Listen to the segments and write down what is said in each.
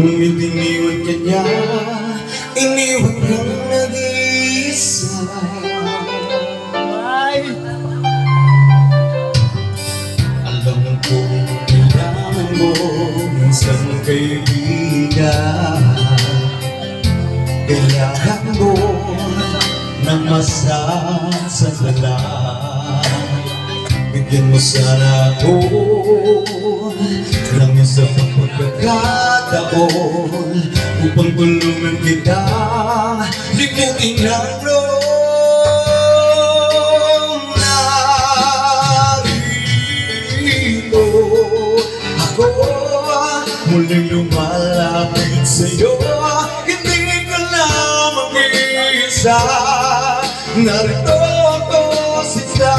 Ngunit iniwan ka niya, iniwan kang nag-iisa. Alam ko kailangan mo minsan kaibigan. Kailangan mo ng masasandalan. Bigyan mo sana ako ng isang pagkakataon upang tulungan kita limutin ang loob. Narito ako, muling lumalapit sa'yo. Hindi ka na mag-iisa. Narito ako sinta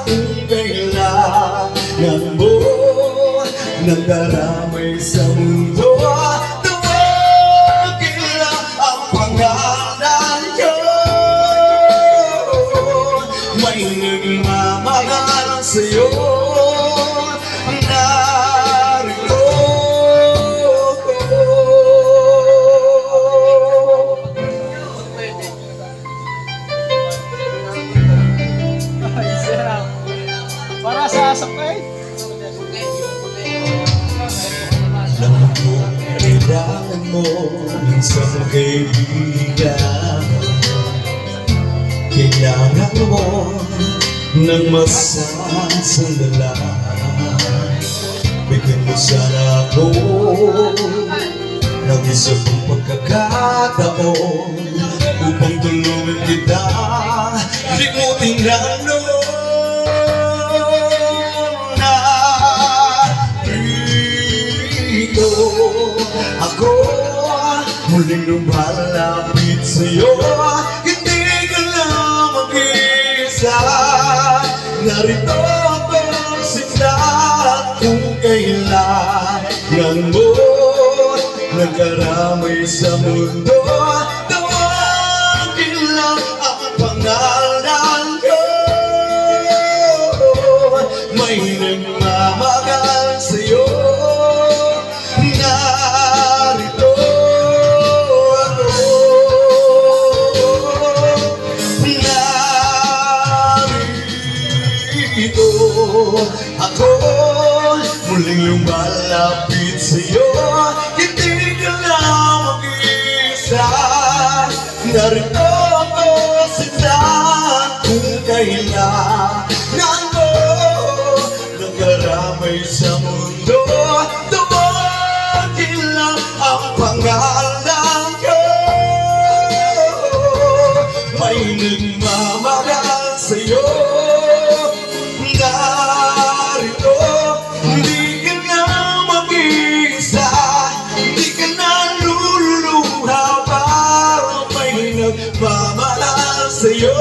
kung kailangan mo nang daramay sa mundo. Tawagin lang ang pangalan ko. May nagmamahal sa'yo. Narito para sa sakay. Alam ko, kailangan mo minsan kaibigan. Kailangan mo ng masasandalan. Bigyan mo sana ako ng isa pang pagkakataon upang tulungan kita limutin ang loob. Ako muling lumalapit sa'yo. Hindi ka lang mag-iisa. Narito ako sinta kung kailangan mo nagkaramay sa mundo. Tawagin lang ang pangalan ko. May nagmamahal sa'yo. Ako muling lumalapit sa'yo. Hindi ka lang mag-iisa. Narito ako sinta kung kailangan mo nagkaramay sa mundo. Tawagin lang ang pangalan ko. May nagmamahal sa'yo. Narito, hindi ka na mag-iisa. Hindi ka na luluha. Parang may nagmamahal sa'yo.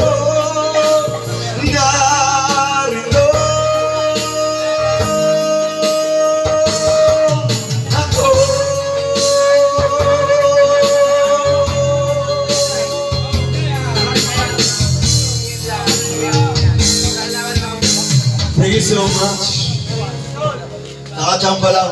Narito ako. Thank you so much. Nakachamba lang.